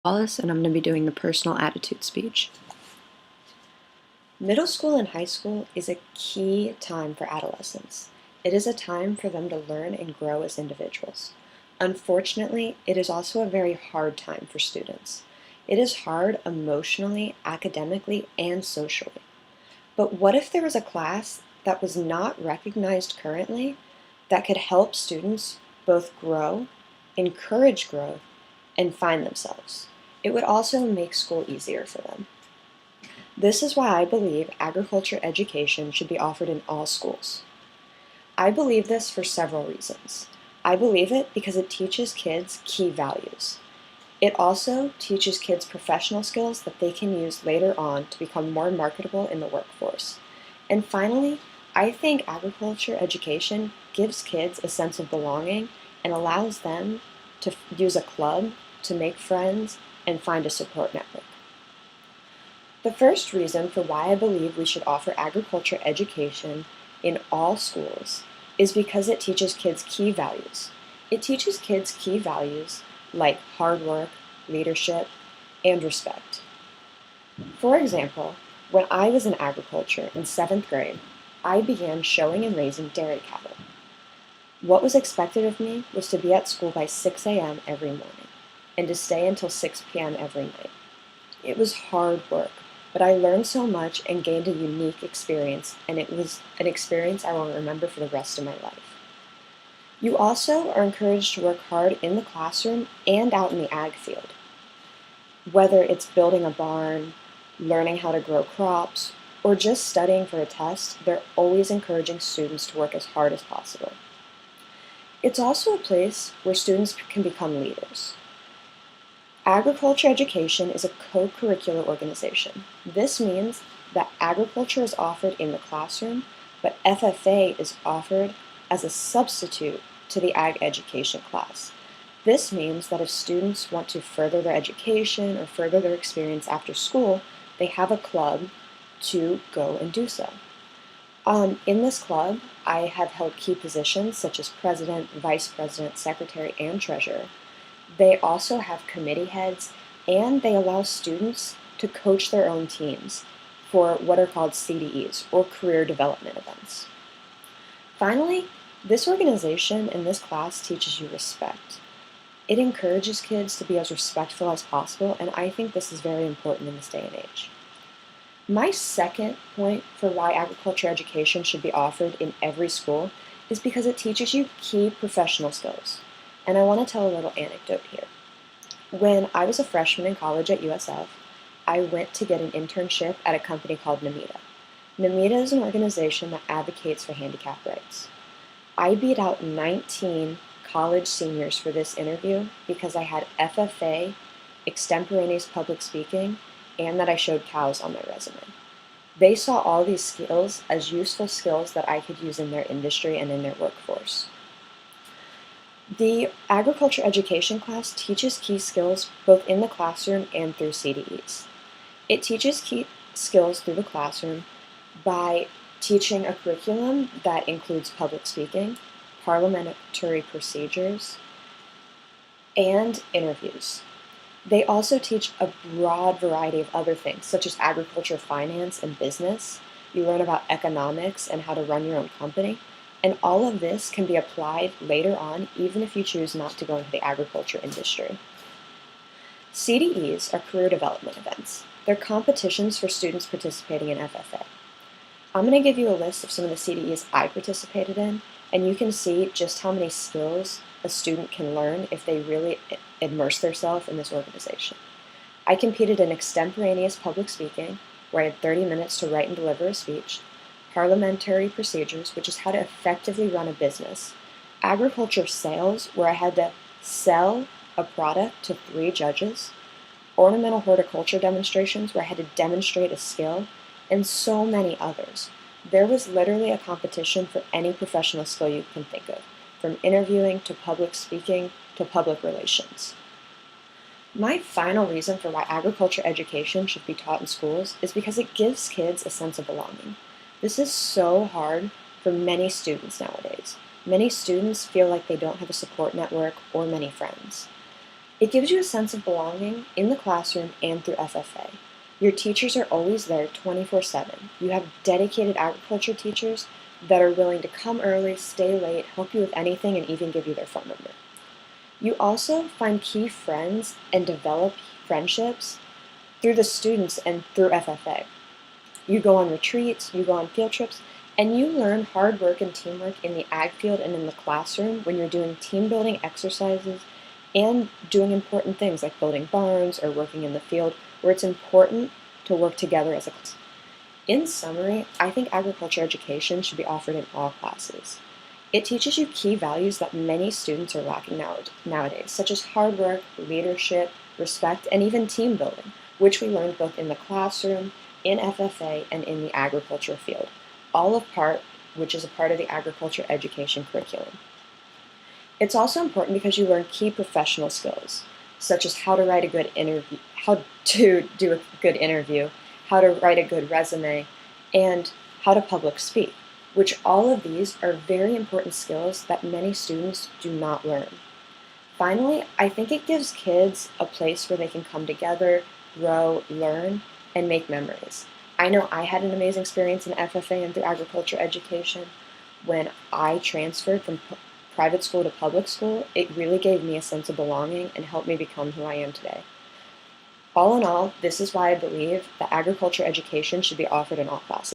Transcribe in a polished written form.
Wallace, and I'm going to be doing the personal attitude speech. Middle school and high school is a key time for adolescents. It is a time for them to learn and grow as individuals. Unfortunately, it is also a very hard time for students. It is hard emotionally, academically, and socially. But what if there was a class that was not recognized currently that could help students both grow, encourage growth, and find themselves? It would also make school easier for them. This is why I believe agriculture education should be offered in all schools. I believe this for several reasons. I believe it because it teaches kids key values. It also teaches kids professional skills that they can use later on to become more marketable in the workforce. And finally, I think agriculture education gives kids a sense of belonging and allows them to use a club to make friends and find a support network. The first reason for why I believe we should offer agriculture education in all schools is because it teaches kids key values. It teaches kids key values like hard work, leadership, and respect. For example, when I was in agriculture in 7th grade, I began showing and raising dairy cattle. What was expected of me was to be at school by 6 a.m. every morning and to stay until 6 p.m. every night. It was hard work, but I learned so much and gained a unique experience, and it was an experience I will remember for the rest of my life. You also are encouraged to work hard in the classroom and out in the ag field. Whether it's building a barn, learning how to grow crops, or just studying for a test, they're always encouraging students to work as hard as possible. It's also a place where students can become leaders. Agriculture education is a co-curricular organization. This means that agriculture is offered in the classroom, but FFA is offered as a substitute to the ag education class. This means that if students want to further their education or further their experience after school, they have a club to go and do so. In this club, I have held key positions such as president, vice president, secretary, and treasurer. They also have committee heads, and they allow students to coach their own teams for what are called CDEs, or career development events. Finally, this organization and this class teaches you respect. It encourages kids to be as respectful as possible, and I think this is very important in this day and age. My second point for why agriculture education should be offered in every school is because it teaches you key professional skills. And I want to tell a little anecdote here. When I was a freshman in college at USF, I went to get an internship at a company called Namita. Namita is an organization that advocates for handicap rights. I beat out 19 college seniors for this interview because I had FFA, extemporaneous public speaking, and that I showed cows on my resume. They saw all these skills as useful skills that I could use in their industry and in their workforce. The agriculture education class teaches key skills both in the classroom and through CDEs. It teaches key skills through the classroom by teaching a curriculum that includes public speaking, parliamentary procedures, and interviews. They also teach a broad variety of other things, such as agriculture finance and business. You learn about economics and how to run your own company. And all of this can be applied later on, even if you choose not to go into the agriculture industry. CDEs are career development events. They're competitions for students participating in FFA. I'm going to give you a list of some of the CDEs I participated in, and you can see just how many skills a student can learn if they really immerse themselves in this organization. I competed in extemporaneous public speaking, where I had 30 minutes to write and deliver a speech, parliamentary procedures, which is how to effectively run a business, agriculture sales, where I had to sell a product to 3 judges, ornamental horticulture demonstrations, where I had to demonstrate a skill, and so many others. There was literally a competition for any professional skill you can think of, from interviewing to public speaking to public relations. My final reason for why agriculture education should be taught in schools is because it gives kids a sense of belonging. This is so hard for many students nowadays. Many students feel like they don't have a support network or many friends. It gives you a sense of belonging in the classroom and through FFA. Your teachers are always there 24/7. You have dedicated agriculture teachers that are willing to come early, stay late, help you with anything, and even give you their phone number. You also find key friends and develop friendships through the students and through FFA. You go on retreats, you go on field trips, and you learn hard work and teamwork in the ag field and in the classroom when you're doing team building exercises and doing important things like building barns or working in the field where it's important to work together as a class. In summary, I think agriculture education should be offered in all classes. It teaches you key values that many students are lacking nowadays, such as hard work, leadership, respect, and even team building, which we learned both in the classroom, in FFA, and in the agriculture field, all of part which is a part of the agriculture education curriculum. It's also important because you learn key professional skills, such as how to write a good interview, how to do a good interview, how to write a good resume, and how to public speak, which all of these are very important skills that many students do not learn. Finally, I think it gives kids a place where they can come together, grow, learn, and make memories. I know I had an amazing experience in FFA and through agriculture education. When I transferred from private school to public school, it really gave me a sense of belonging and helped me become who I am today. All in all, this is why I believe that agriculture education should be offered in all classes.